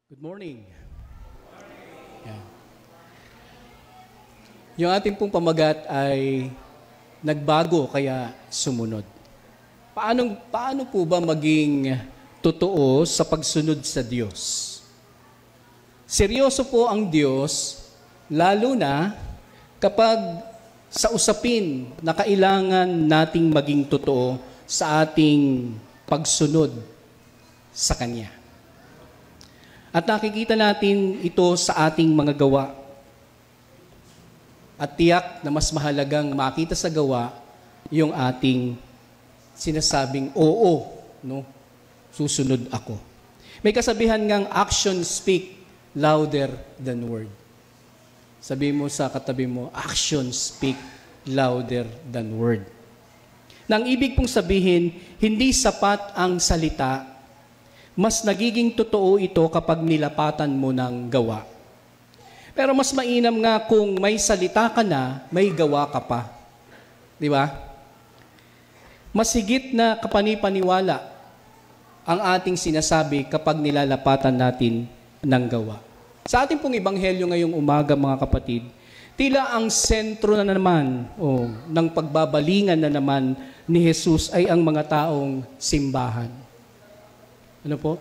Good morning. Yan. Yung ating pong pamagat ay nagbago kaya sumunod. Paano po ba maging totoo sa pagsunod sa Diyos? Seryoso po ang Diyos, lalo na kapag sa usapin na kailangan nating maging totoo sa ating pagsunod sa Kanya. At nakikita natin ito sa ating mga gawa. At tiyak na mas mahalagang makita sa gawa yung ating sinasabing, oo, no? Susunod ako. May kasabihan ngang actions speak louder than word. Sabi mo sa katabi mo, actions speak louder than word. Nang ibig pong sabihin, hindi sapat ang salita, mas nagiging totoo ito kapag nilapatan mo ng gawa. Pero mas mainam nga kung may salita ka na, may gawa ka pa. Di ba? Mas higit na kapanipaniwala ang ating sinasabi kapag nilalapatan natin ng gawa. Sa ating pong ebanghelyo ngayong umaga, mga kapatid, tila ang sentro na naman ng pagbabalingan na naman ni Jesus ay ang mga taong simbahan. Ano po?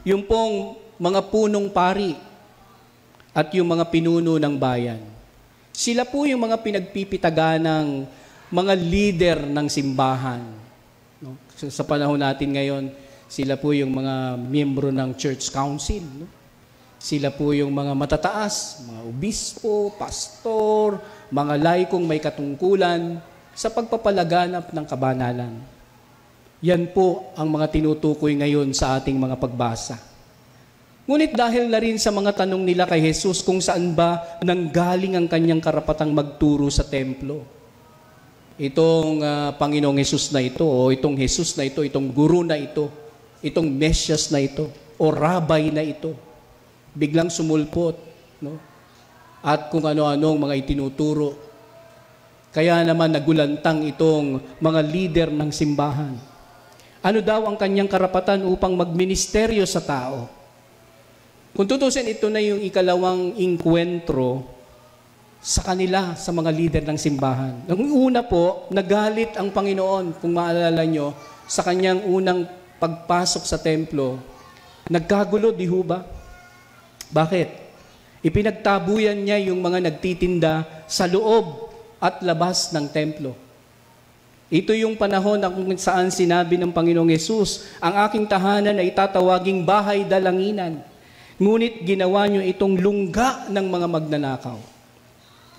Yung pong mga punong pari at yung mga pinuno ng bayan. Sila po yung mga pinagpipitaga ng mga leader ng simbahan. No? Sa panahon natin ngayon, sila po yung mga miyembro ng church council. No? Sila po yung mga matataas, mga obispo, pastor, mga laikong may katungkulan sa pagpapalaganap ng kabanalan. Yan po ang mga tinutukoy ngayon sa ating mga pagbasa. Ngunit dahil na rin sa mga tanong nila kay Jesus kung saan ba nanggaling ang kanyang karapatang magturo sa templo. Itong Panginoong Jesus na ito, o itong Jesus na ito, itong guru na ito, itong Mesyas na ito, o Rabay na ito, biglang sumulpot, no? At kung ano-anong mga itinuturo. Kaya naman nagulantang itong mga leader ng simbahan. Ano daw ang kanyang karapatan upang magministeryo sa tao? Kung tutusin, ito na yung ikalawang inkwentro sa kanila, sa mga leader ng simbahan. Ang una po, nagalit ang Panginoon, kung maalala nyo, sa kanyang unang pagpasok sa templo. Nagkagulo, di ho ba? Bakit? Ipinagtabuyan niya yung mga nagtitinda sa loob at labas ng templo. Ito yung panahon na kung saan sinabi ng Panginoong Yesus, ang aking tahanan ay tatawaging bahay dalanginan. Ngunit ginawa niyo itong lungga ng mga magnanakaw.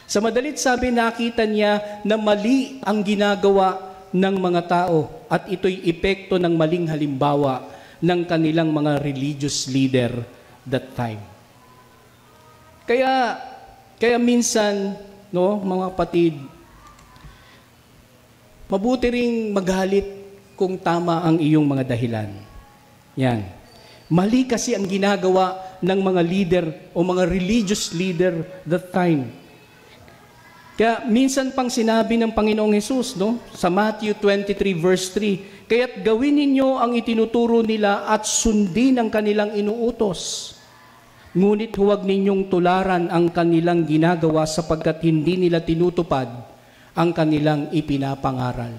Sa madalit sabi, nakita niya na mali ang ginagawa ng mga tao at ito'y epekto ng maling halimbawa ng kanilang mga religious leader that time. Kaya minsan, no, mga kapatid, mabuti ring magalit kung tama ang iyong mga dahilan. Yan. Mali kasi ang ginagawa ng mga leader o mga religious leader that time. Kaya minsan pang sinabi ng Panginoong Hesus, no, sa Matthew 23 verse 3, kaya't gawin ninyo ang itinuturo nila at sundin ang kanilang inuutos. Ngunit huwag ninyong tularan ang kanilang ginagawa sapagkat hindi nila tinutupad ang kanilang ipinapangaral.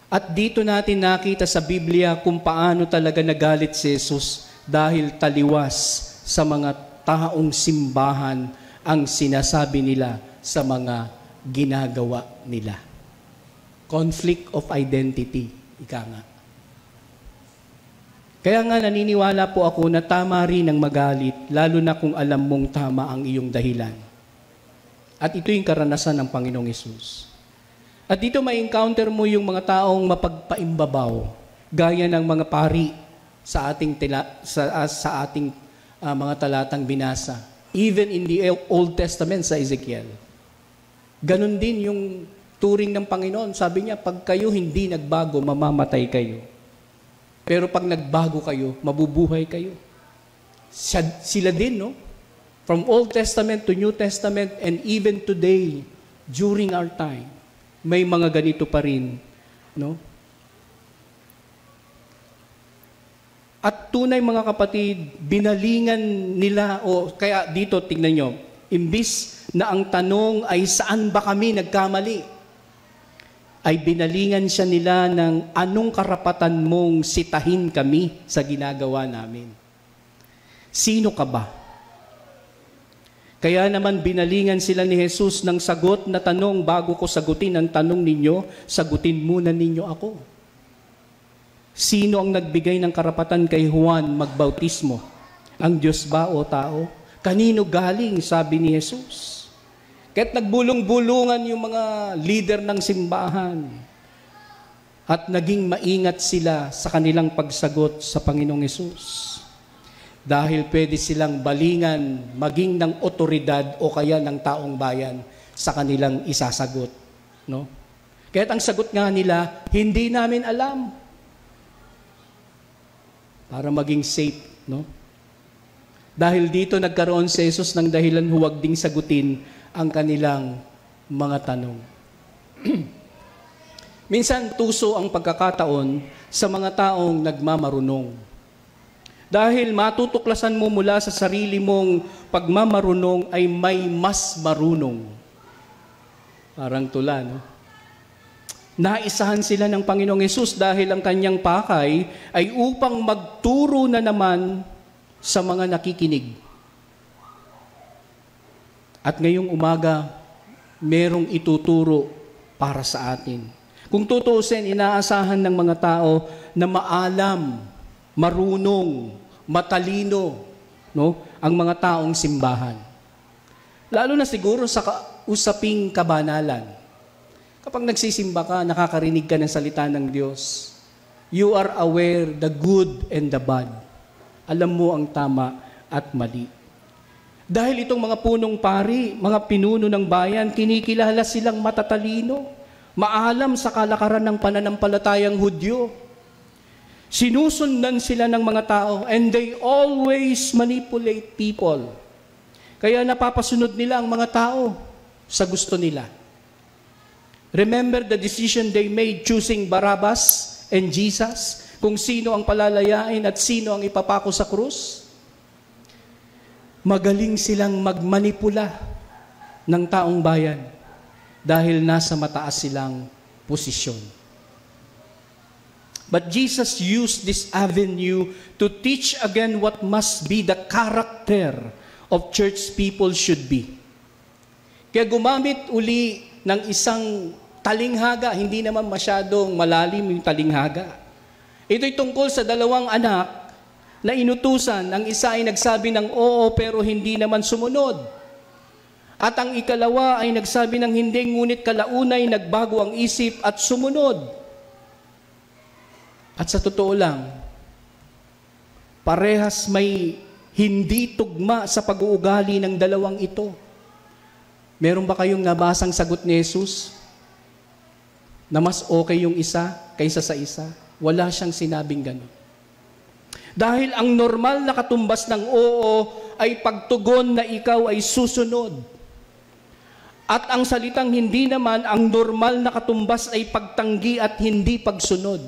At dito natin nakita sa Biblia kung paano talaga nagalit si Jesus dahil taliwas sa mga taong simbahan ang sinasabi nila sa mga ginagawa nila. Conflict of identity, ika nga. Kaya nga naniniwala po ako na tama rin ang magalit, lalo na kung alam mong tama ang iyong dahilan. At ito yung karanasan ng Panginoong Hesus. At dito may encounter mo yung mga taong mapagpaimbabaw, gaya ng mga pari sa ating mga talatang binasa. Even in the Old Testament sa Ezekiel. Ganon din yung turing ng Panginoon. Sabi niya, pag kayo hindi nagbago, mamamatay kayo. Pero pag nagbago kayo, mabubuhay kayo. Sila din, no? From Old Testament to New Testament and even today, during our time, may mga ganito pa rin, no? At tunay mga kapatid, binalingan nila, o kaya dito tingnan nyo, imbis na ang tanong ay saan ba kami nagkamali, ay binalingan siya nila ng anong karapatan mong sitahin kami sa ginagawa namin. Sino ka ba? Kaya naman binalingan sila ni Jesus ng sagot na tanong, bago ko sagutin ang tanong ninyo, sagutin muna ninyo ako. Sino ang nagbigay ng karapatan kay Juan magbautismo? Ang Diyos ba o tao? Kanino galing, sabi ni Jesus? Kaya't nagbulong-bulungan yung mga leader ng simbahan at naging maingat sila sa kanilang pagsagot sa Panginoong Jesus. Dahil pwede silang balingan maging ng otoridad o kaya ng taong bayan sa kanilang isasagot. No? Kaya't ang sagot nga nila, hindi namin alam. Para maging safe, no? Dahil dito nagkaroon si Jesus ng dahilan huwag ding sagutin ang kanilang mga tanong. Minsan tuso ang pagkakataon sa mga taong nagmamarunong. Dahil matutuklasan mo mula sa sarili mong pagmamarunong ay may mas marunong. Parang tula, no? Naisahan sila ng Panginoong Hesus dahil ang kanyang pakay ay upang magturo na naman sa mga nakikinig. At ngayong umaga, merong ituturo para sa atin. Kung tutuusin, inaasahan ng mga tao na maalam, marunong, matalino, no, ang mga taong simbahan. Lalo na siguro sa usaping kabanalan. Kapag nagsisimba ka, nakakarinig ka ng salita ng Diyos. You are aware the good and the bad. Alam mo ang tama at mali. Dahil itong mga punong pari, mga pinuno ng bayan, kinikilala silang matatalino, maalam sa kalakaran ng pananampalatayang Hudyo. Sinusundan sila ng mga tao and they always manipulate people. Kaya napapasunod nila ang mga tao sa gusto nila. Remember the decision they made choosing Barabbas and Jesus? Kung sino ang palalayain at sino ang ipapako sa krus? Magaling silang magmanipula ng taong bayan dahil nasa mataas silang posisyon. But Jesus used this avenue to teach again what must be the character of church people should be. Kaya gumamit uli ng isang talinghaga, hindi naman masyadong malalim yung talinghaga. Ito'y tungkol sa dalawang anak na inutusan. Ang isa ay nagsabi ng oo pero hindi naman sumunod. At ang ikalawa ay nagsabi ng hindi, ngunit kalaunay nagbago ang isip at sumunod. At sa totoo lang, parehas may hindi tugma sa pag-uugali ng dalawang ito. Meron ba kayong nabasang sagot ni Jesus na mas okay yung isa kaysa sa isa? Wala siyang sinabing gano'n. Dahil ang normal na katumbas ng oo ay pagtugon na ikaw ay susunod. At ang salitang hindi naman, ang normal na katumbas ay pagtanggi at hindi pagsunod.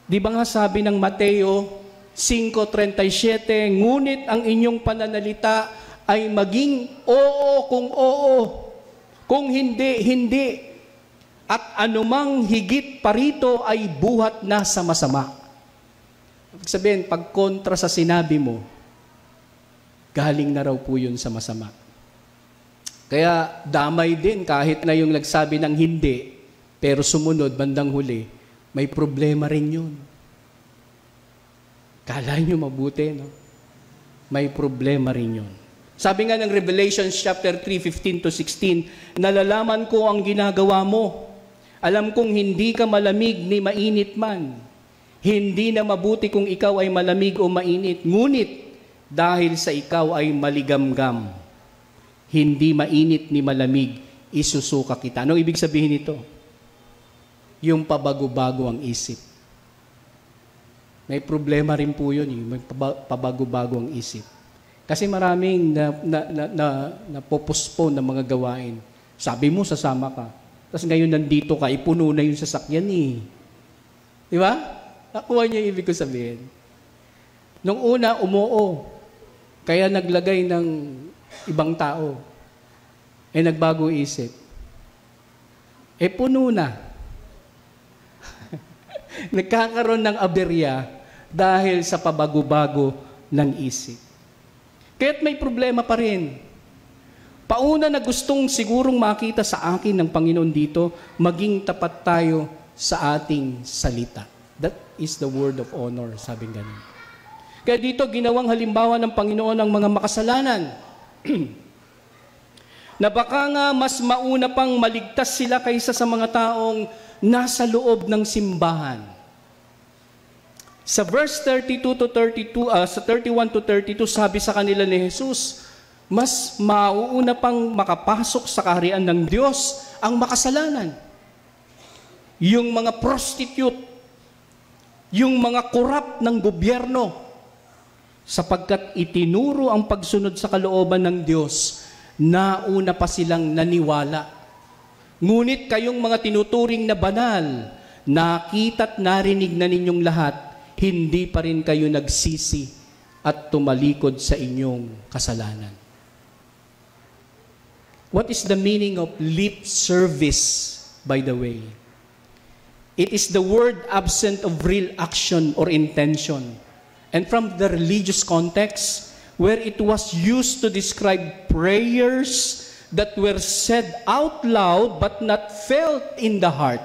Di ba nga sabi ng Mateo 5:37, ngunit ang inyong pananalita ay maging oo kung oo, kung hindi, hindi. At anumang higit pa rito ay buhat na sa masama. Ibig sabihin, pag kontra sa sinabi mo, galing na raw po yun sa masama. Kaya damay din kahit na yung nagsabi ng hindi, pero sumunod bandang huli, may problema rin yun. Kala nyo mabuti, no? May problema rin yun. Sabi nga ng Revelation chapter 3:15-16, nalalaman ko ang ginagawa mo. Alam kong hindi ka malamig ni mainit man. Hindi na mabuti kung ikaw ay malamig o mainit. Ngunit, dahil sa ikaw ay maligamgam, hindi mainit ni malamig, isusuka kita. Anong ibig sabihin nito? Yung pabago-bago ang isip. May problema rin po yun, may pabago-bago ang isip. Kasi maraming napopospone ng mga gawain. Sabi mo, sasama ka. Tapos ngayon nandito ka, ipuno na yung sasakyan eh. Di ba? Nakuha niyo yung ibig ko sabihin. Nung una, umuo. Kaya naglagay ng ibang tao. Nagbago isip. Puno na. Nagkakaroon ng aberya dahil sa pabago-bago ng isip. Kaya't may problema pa rin. Pauna na gustong sigurong makita sa akin ng Panginoon dito, maging tapat tayo sa ating salita. That is the word of honor, sabi ganun. Kaya dito, ginawang halimbawa ng Panginoon ang mga makasalanan. Na baka nga mas mauna pang maligtas sila kaysa sa mga taong nasa loob ng simbahan. Sa verse 32 to 32, sa 31 to 32, sabi sa kanila ni Jesus, mas mauuna pang makapasok sa kaharian ng Diyos ang makasalanan. Yung mga prostitute, yung mga korap ng gobyerno, sapagkat itinuro ang pagsunod sa kalooban ng Diyos, nauna pa silang naniwala. Ngunit kayong mga tinuturing na banal, nakita't narinig na ninyong lahat, hindi pa rin kayo nagsisi at tumalikod sa inyong kasalanan. What is the meaning of lip service, by the way? It is the word absent of real action or intention. And from the religious context, where it was used to describe prayers that were said out loud but not felt in the heart.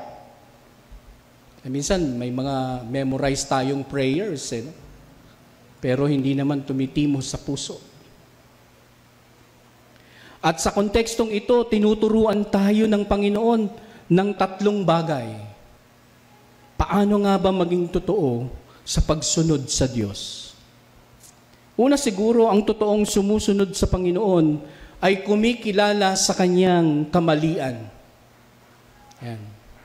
Minsan, may mga memorized tayong prayers, no? Pero hindi naman tumitimos sa puso. At sa kontekstong ito, tinuturuan tayo ng Panginoon ng tatlong bagay. Paano nga ba maging totoo sa pagsunod sa Diyos? Una siguro, ang totoong sumusunod sa Panginoon ay kumikilala sa kanyang kamalian. Yan.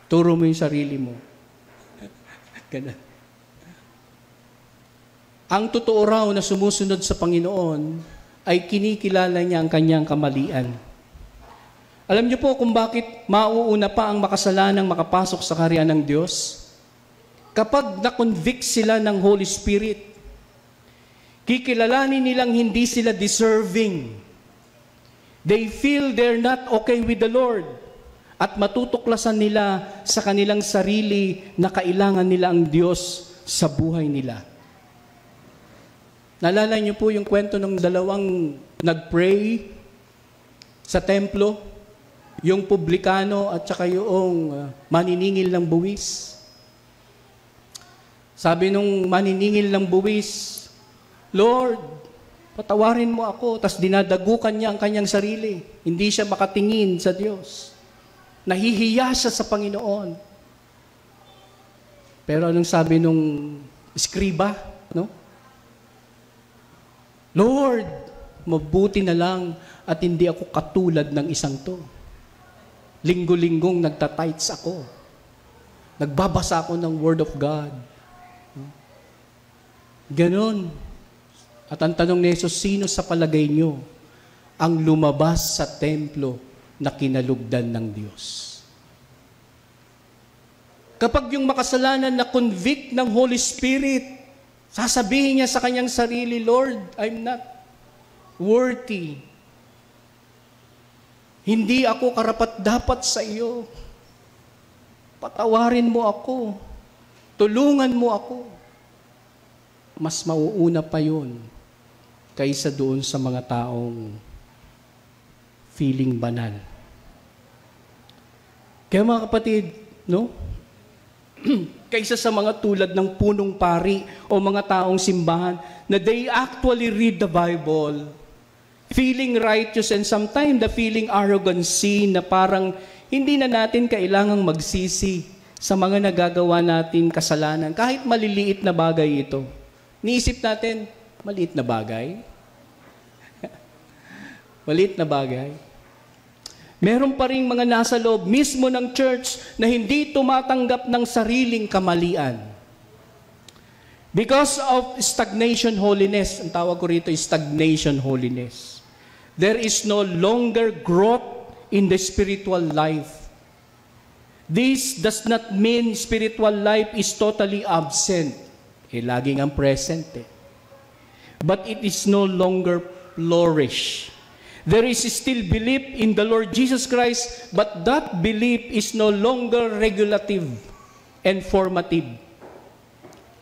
Turo mo yung sarili mo. Ganun. Ang totoo raw na sumusunod sa Panginoon ay kinikilala niya ang kanyang kamalian. Alam niyo po kung bakit mauuna pa ang makasalanang makapasok sa kaharian ng Diyos? Kapag na-convict sila ng Holy Spirit, kikilalanin nilang hindi sila deserving. They feel they're not okay with the Lord. At matutuklasan nila sa kanilang sarili na kailangan nila ang Diyos sa buhay nila. Naalala niyo po yung kwento ng dalawang nag-pray sa templo, yung publikano at saka yung maniningil ng buwis. Sabi nung maniningil ng buwis, Lord, patawarin mo ako. Tas dinadagukan niya ang kanyang sarili. Hindi siya makatingin sa Diyos. Nahihiya siya sa Panginoon. Pero anong sabi nung eskriba, no? Lord, mabuti na lang at hindi ako katulad ng isang to. Linggo-linggong nagtatights ako. Nagbabasa ako ng Word of God. Ganon. At ang tanong ni Jesus, sino sa palagay nyo ang lumabas sa templo na kinalugdan ng Diyos? Kapag yung makasalanan na convict ng Holy Spirit, sasabihin niya sa kanyang sarili, Lord, I'm not worthy. Hindi ako karapat-dapat sa iyo. Patawarin mo ako. Tulungan mo ako. Mas mauuna pa yun kaysa doon sa mga taong feeling banal. Kaya mga kapatid, no? Kaysa sa mga tulad ng punong pari o mga taong simbahan na they actually read the Bible, feeling righteous and sometimes the feeling arrogancy na parang hindi na natin kailangang magsisi sa mga nagagawa natin kasalanan. Kahit maliliit na bagay ito. Niisip natin, maliit na bagay? Maliit na bagay? Meron pa rin mga nasa loob mismo ng church na hindi tumatanggap ng sariling kamalian. Because of stagnation holiness, ang tawag ko rito is stagnation holiness. There is no longer growth in the spiritual life. This does not mean spiritual life is totally absent. Laging ang present But it is no longer flourish. There is still belief in the Lord Jesus Christ, but that belief is no longer regulative and formative.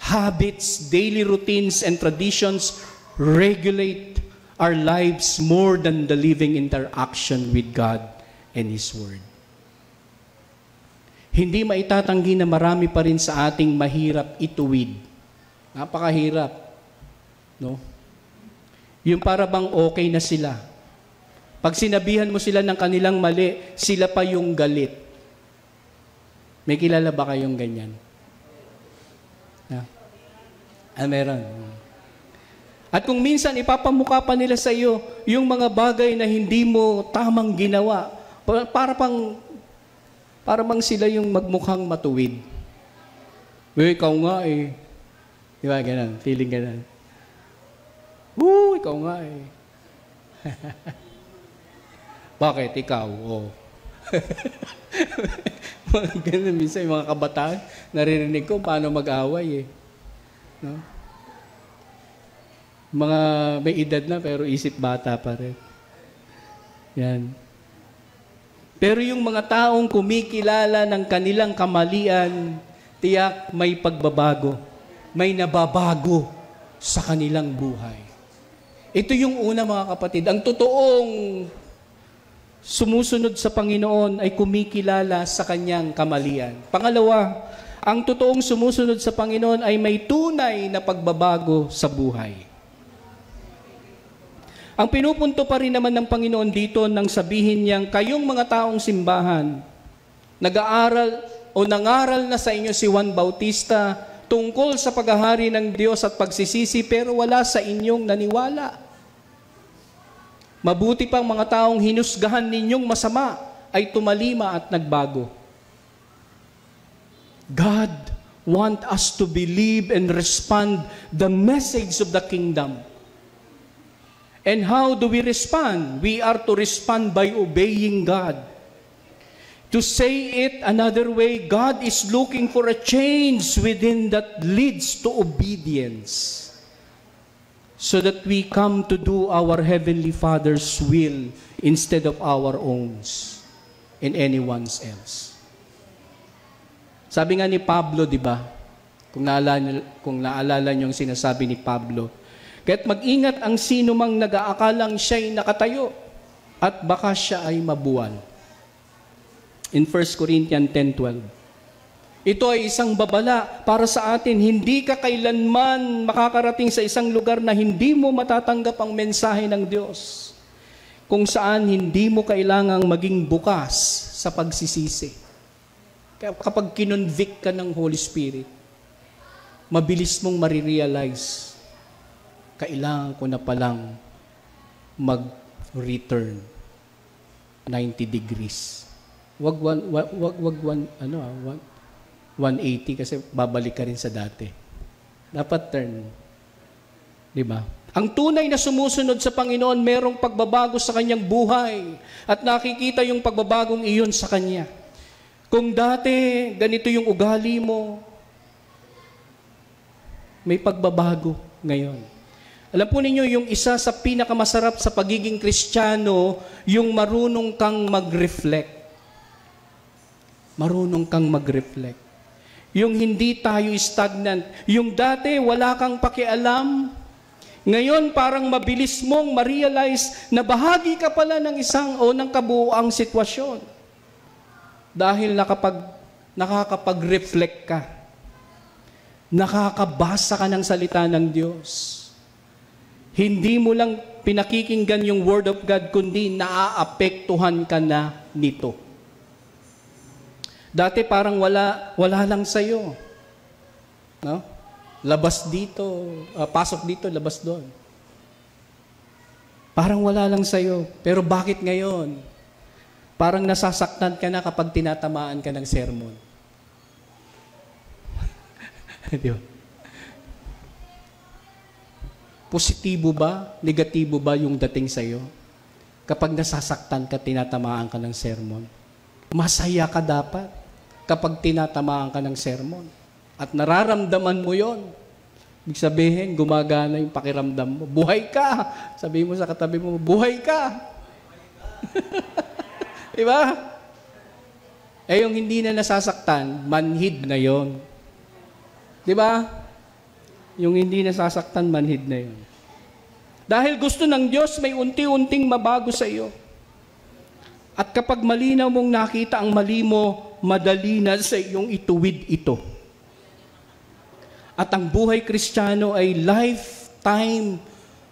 Habits, daily routines, and traditions regulate our lives more than the living interaction with God and His Word. Hindi maitatanggi na marami pa rin sa ating mahirap ituwid. Napakahirap. No? Yung para bang okay na sila. Pag sinabihan mo sila ng kanilang mali, sila pa yung galit. May kilala ba kayong ganyan? Meron. At kung minsan ipapamukha pa nila sa iyo yung mga bagay na hindi mo tamang ginawa, para bang sila yung magmukhang matuwid. Ikaw nga Di ba, ganun? Feeling ganun. Ikaw nga Bakit? Ikaw? Mga ganun, minsan yung mga kabataan, naririnig ko paano mag-away No? Mga may edad na pero isip bata pa rin. Yan. Pero yung mga taong kumikilala ng kanilang kamalian, tiyak may pagbabago. May nababago sa kanilang buhay. Ito yung una, mga kapatid. Ang totoong sumusunod sa Panginoon ay kumikilala sa kanyang kamalian. Pangalawa, ang totoong sumusunod sa Panginoon ay may tunay na pagbabago sa buhay. Ang pinupunto pa rin naman ng Panginoon dito nang sabihin niyang, kayong mga taong simbahan, nag-aaral o nangaral na sa inyo si Juan Bautista tungkol sa paghahari ng Diyos at pagsisisi, pero wala sa inyong naniwala. Mabuti pang mga taong hinusgahan ninyong masama ay tumalima at nagbago. God wants us to believe and respond the message of the kingdom. And how do we respond? We are to respond by obeying God. To say it another way, God is looking for a change within that leads to obedience. So that we come to do our Heavenly Father's will instead of our own and anyone's else. Sabi nga ni Pablo, di ba? Kung naalala niyo yung sinasabi ni Pablo, kaya't mag-ingat ang sino mang nag-aakalang siya'y nakatayo at baka siya ay mabuwal. In 1 Corinthians 10:12. Ito ay isang babala para sa atin. Hindi ka kailanman makakarating sa isang lugar na hindi mo matatanggap ang mensahe ng Diyos. Kung saan hindi mo kailangang maging bukas sa pagsisisi. Kaya kapag kinonvict ka ng Holy Spirit, mabilis mong marirealize, kailangan ko na palang mag-return 90 degrees. Wag 180 kasi babalik ka rin sa dati. Dapat turn. Di ba? Ang tunay na sumusunod sa Panginoon, merong pagbabago sa kanyang buhay at nakikita yung pagbabagong iyon sa kanya. Kung dati ganito yung ugali mo, may pagbabago ngayon. Alam po ninyo, yung isa sa pinakamasarap sa pagiging Kristiyano, yung marunong kang mag-reflect. Marunong kang mag-reflect. Yung hindi tayo stagnant. Yung dati wala kang pakialam, ngayon parang mabilis mong ma-realize na bahagi ka pala ng isang o ng kabuuang sitwasyon. Dahil nakakapag-reflect ka. Nakakabasa ka ng salita ng Diyos. Hindi mo lang pinakikinggan yung Word of God, kundi naaapektuhan ka na nito. Dati parang wala lang sa'yo. No? Labas dito, pasok dito, labas doon. Parang wala lang sa'yo. Pero bakit ngayon? Parang nasasaktan ka na kapag tinatamaan ka ng sermon. Di ba? Positibo ba? Negatibo ba yung dating sa'yo? Kapag nasasaktan ka, tinatamaan ka ng sermon. Masaya ka dapat. kapag tinatamaan ka ng sermon. At nararamdaman mo yon. Ibig sabihin, gumagana yung pakiramdam mo. Buhay ka! Sabihin mo sa katabi mo, buhay ka! Diba? Eh yung hindi na nasasaktan, manhid na yon. Diba? Yung hindi nasasaktan, manhid na yon. Dahil gusto ng Diyos, may unti-unting mabago sa iyo. At kapag malinaw mong nakita ang mali mo, madali na sa iyong ituwid ito. At ang buhay Kristiyano ay lifetime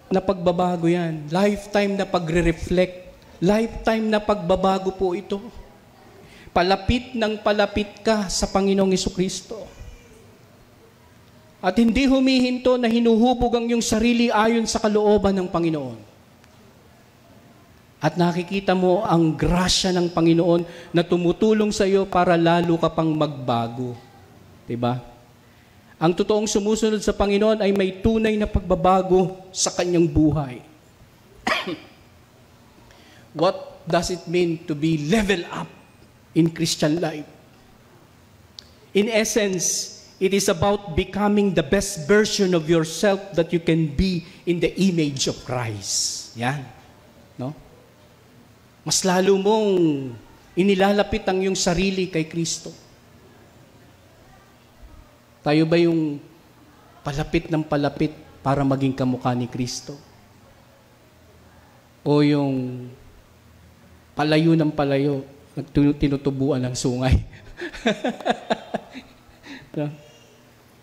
na pagbabago yan. Lifetime na pagre-reflect. Lifetime na pagbabago po ito. Palapit ng palapit ka sa Panginoong Jesucristo. At hindi humihinto na hinuhubog ang iyong sarili ayon sa kalooban ng Panginoon. At nakikita mo ang grasya ng Panginoon na tumutulong sa iyo para lalo ka pang magbago. Diba? Ang totoong sumusunod sa Panginoon ay may tunay na pagbabago sa kanyang buhay. What does it mean to be level up in Christian life? In essence, it is about becoming the best version of yourself that you can be in the image of Christ. Yan. No? Mas lalo mong inilalapit ang iyong sarili kay Kristo. Tayo ba yung palapit ng palapit para maging kamukha ni Kristo? O yung palayo ng palayo, tinutubuan ng sungay?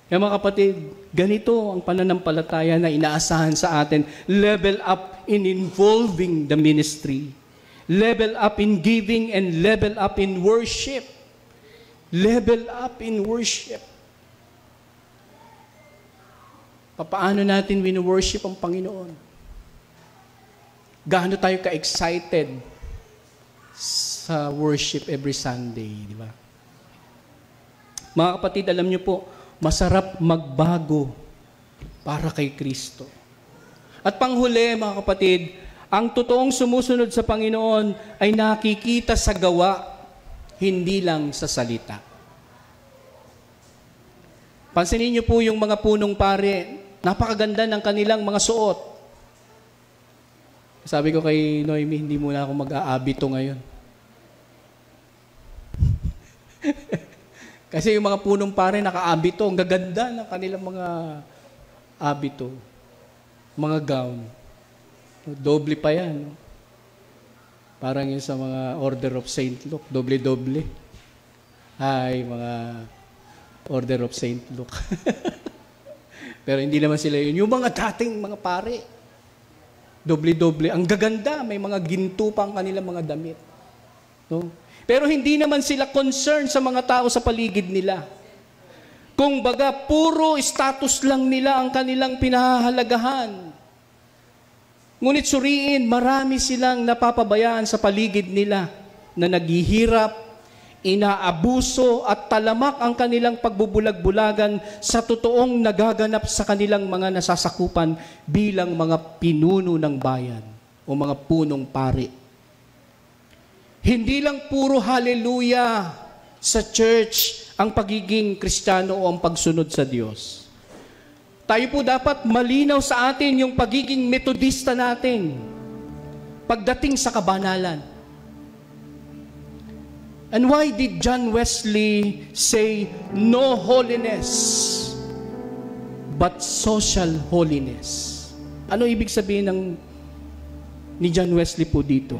Kaya mga kapatid, ganito ang pananampalataya na inaasahan sa atin. Level up in involving the ministry. Level up in giving and level up in worship. Level up in worship. Paano natin wino-worship ang Panginoon? Gaano tayo ka-excited sa worship every Sunday, di ba? Mga kapatid, alam niyo po, masarap magbago para kay Kristo. At panghuli, mga kapatid, ang totoong sumusunod sa Panginoon ay nakikita sa gawa, hindi lang sa salita. Pansinin niyo po yung mga punong pare, napakaganda ng kanilang mga suot. Sabi ko kay Noemi, hindi muna ako mag-aabito ngayon. Kasi yung mga punong pare naka-abito, ang gaganda ng kanilang mga abito, mga gown. Doble pa yan. Parang yun sa mga Order of St. Luke, doble-doble. Ay, mga Order of St. Luke. Pero hindi naman sila yun. Yung mga dating mga pare, doble-doble. Ang gaganda, may mga ginto pa ang kanilang mga damit. No? Pero hindi naman sila concerned sa mga tao sa paligid nila. Kung baga, puro status lang nila ang kanilang pinahahalagahan. Ngunit suriin, marami silang napapabayaan sa paligid nila na naghihirap, inaabuso at talamak ang kanilang pagbubulag-bulagan sa totoong nagaganap sa kanilang mga nasasakupan bilang mga pinuno ng bayan o mga punong pari. Hindi lang puro hallelujah sa church ang pagiging Kristiyano o ang pagsunod sa Diyos. Tayo po dapat malinaw sa atin yung pagiging metodista natin pagdating sa kabanalan. And why did John Wesley say, no holiness, but social holiness? Ano ibig sabihin ni John Wesley po dito?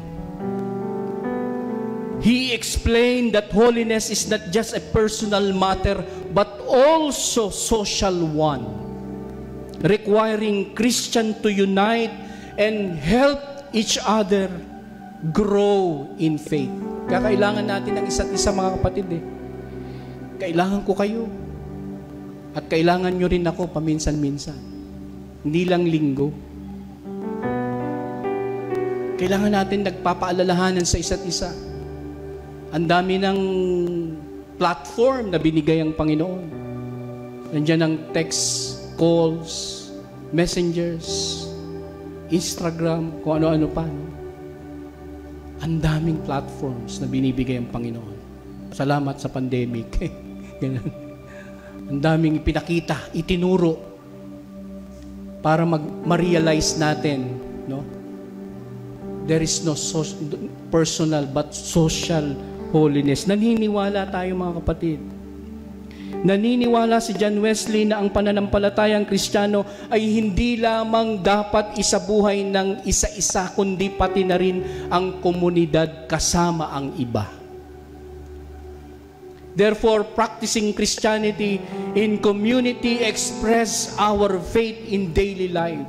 He explained that holiness is not just a personal matter, but also social one, requiring Christians to unite and help each other grow in faith. Kailangan natin ng isa't isa, mga kapatid. Kailangan ko kayo. At kailangan nyo rin ako paminsan-minsan. Hindi lang linggo. Kailangan natin nagpapaalalahanan sa isa't isa. Ang dami ng platform na binigay ang Panginoon. Nandiyan ang text, calls, messengers, Instagram, kung ano-ano pa. Ang daming platforms na binibigay ang Panginoon. Salamat sa pandemic. Ganun. Ang daming ipinakita, itinuro para ma-realize natin, no? There is no personal but social holiness. Naniniwala tayo mga kapatid. Naniniwala si John Wesley na ang pananampalatayang Kristiyano ay hindi lamang dapat isabuhay ng isa-isa, kundi pati na rin ang komunidad kasama ang iba. Therefore, practicing Christianity in community express our faith in daily life.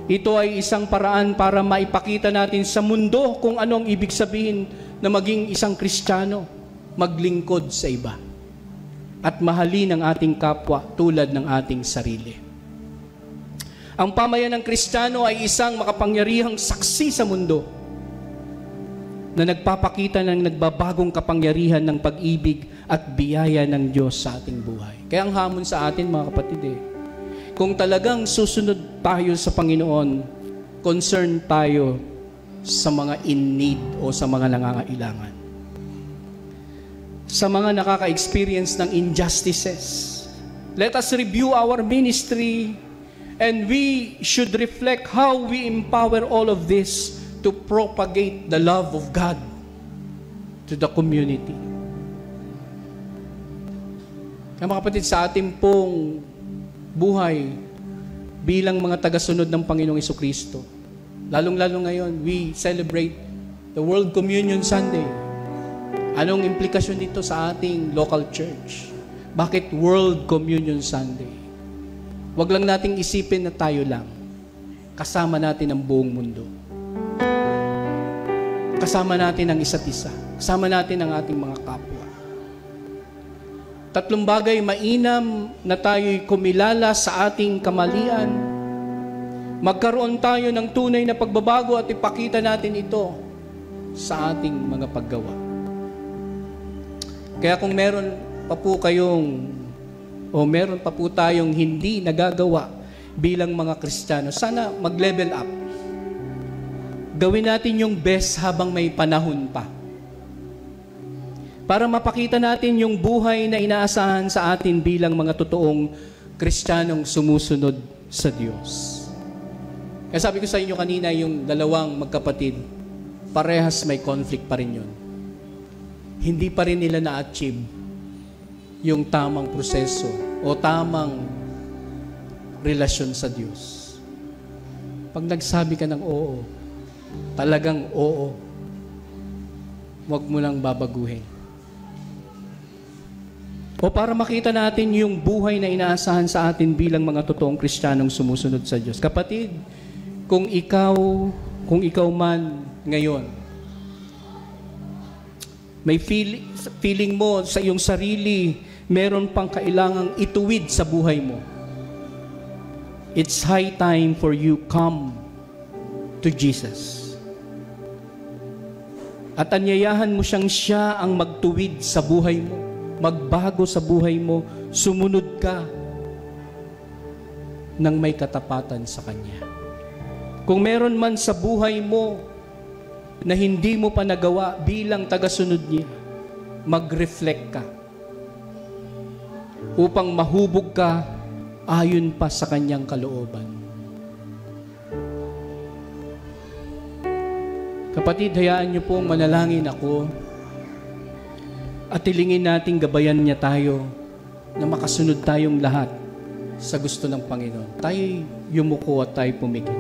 Ito ay isang paraan para maipakita natin sa mundo kung anong ibig sabihin na maging isang Kristiyano, maglingkod sa iba, at mahalin ang ating kapwa tulad ng ating sarili. Ang pamayan ng Kristiyano ay isang makapangyarihang saksi sa mundo na nagpapakita ng nagbabagong kapangyarihan ng pag-ibig at biyaya ng Diyos sa ating buhay. Kaya ang hamon sa atin mga kapatid, kung talagang susunod tayo sa Panginoon, concerned tayo sa mga in need o sa mga nangangailangan. Sa mga nakaka-experience ng injustices. Let us review our ministry and we should reflect how we empower all of this to propagate the love of God to the community. Kaya mga kapatid, sa ating pong buhay bilang mga tagasunod ng Panginoong Jesucristo, lalong-lalo ngayon, we celebrate the World Communion Sunday. Anong implikasyon nito sa ating local church? Bakit World Communion Sunday? Huwag lang nating isipin na tayo lang. Kasama natin ang buong mundo. Kasama natin ang isa't isa. Kasama natin ang ating mga kapwa. Tatlong bagay, mainam na tayo'y kumilala sa ating kamalian. Magkaroon tayo ng tunay na pagbabago at ipakita natin ito sa ating mga paggawa. Kaya kung meron pa po meron pa po tayong hindi nagagawa bilang mga Kristiyano, sana mag-level up. Gawin natin yung best habang may panahon pa. Para mapakita natin yung buhay na inaasahan sa atin bilang mga totoong Kristiyanong sumusunod sa Diyos. Kaya sabi ko sa inyo kanina, yung dalawang magkapatid, parehas may conflict pa rin yun. Hindi pa rin nila na-achieve yung tamang proseso o tamang relasyon sa Diyos. Pag nagsabi ka ng oo, talagang oo, huwag mo lang babaguhin. O para makita natin yung buhay na inaasahan sa atin bilang mga totoong Kristiyanong sumusunod sa Diyos. Kapatid, kung ikaw man ngayon, may feeling mo sa iyong sarili, meron pang kailangang ituwid sa buhay mo. It's high time for you come to Jesus. At anyayahan mo siya ang magtuwid sa buhay mo, magbago sa buhay mo, sumunod ka ng may katapatan sa Kanya. Kung meron man sa buhay mo na hindi mo pa nagawa bilang tagasunod niya, mag-reflect ka upang mahubog ka ayon pa sa Kanyang kalooban. Kapatid, hayaan niyo pong manalangin ako at tilingin nating gabayan niya tayo na makasunod tayong lahat sa gusto ng Panginoon. Tayo yumuko at tayo pumigil.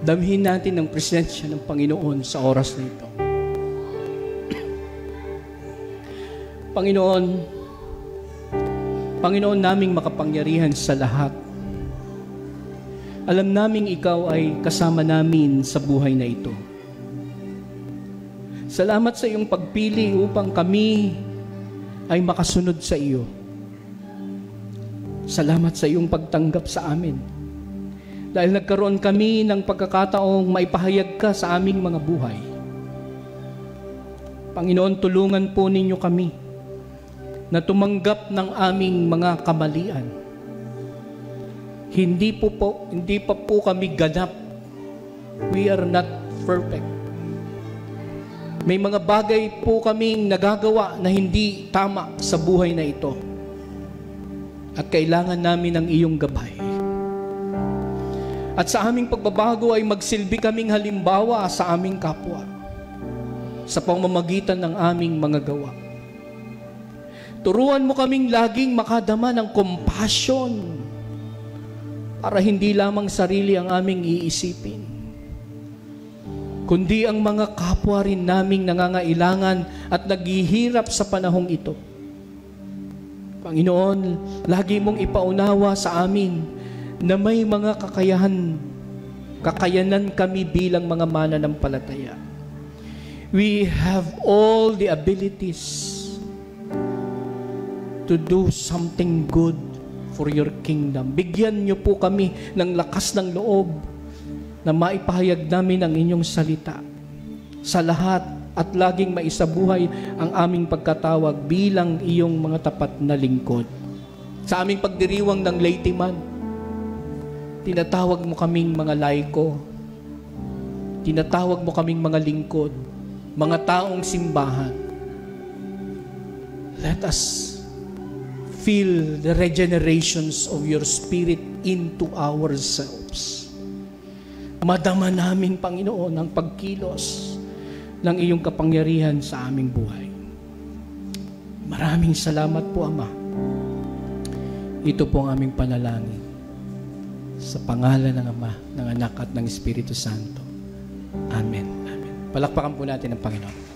Damhin natin ang presensya ng Panginoon sa oras na ito. Panginoon naming makapangyarihan sa lahat. Alam naming ikaw ay kasama namin sa buhay na ito. Salamat sa iyong pagpili upang kami ay makasunod sa iyo. Salamat sa iyong pagtanggap sa amin. Dahil nagkaroon kami ng pagkakataong maipahayag ka sa aming mga buhay. Panginoon, tulungan po ninyo kami na tumanggap ng aming mga kamalian. Hindi pa po kami ganap. We are not perfect. May mga bagay po kaming nagagawa na hindi tama sa buhay na ito. At kailangan namin ng iyong gabay. At sa aming pagbabago ay magsilbi kaming halimbawa sa aming kapwa sa pamamagitan ng aming mga gawa. Turuan mo kaming laging makadama ng compassion para hindi lamang sarili ang aming iisipin, kundi ang mga kapwa rin naming nangangailangan at naghihirap sa panahong ito. Panginoon, lagi mong ipaunawa sa amin na may mga kakayanan kami bilang mga mananampalataya. We have all the abilities to do something good for your kingdom. Bigyan niyo po kami ng lakas ng loob na maipahayag namin ang inyong salita sa lahat at laging maisabuhay ang aming pagkatawag bilang iyong mga tapat na lingkod. Sa aming pagdiriwang ng laytiman, tinatawag mo kaming mga laiko, tinatawag mo kaming mga lingkod, mga taong simbahan. Let us feel the regenerations of your Spirit into ourselves. Madama namin, Panginoon, ang pagkilos ng iyong kapangyarihan sa aming buhay. Maraming salamat po, Ama. Ito po ang aming panalangin. Sa pangalan ng Ama, ng Anak at ng Espiritu Santo. Amen. Amen. Palakpakan po natin ang Panginoon.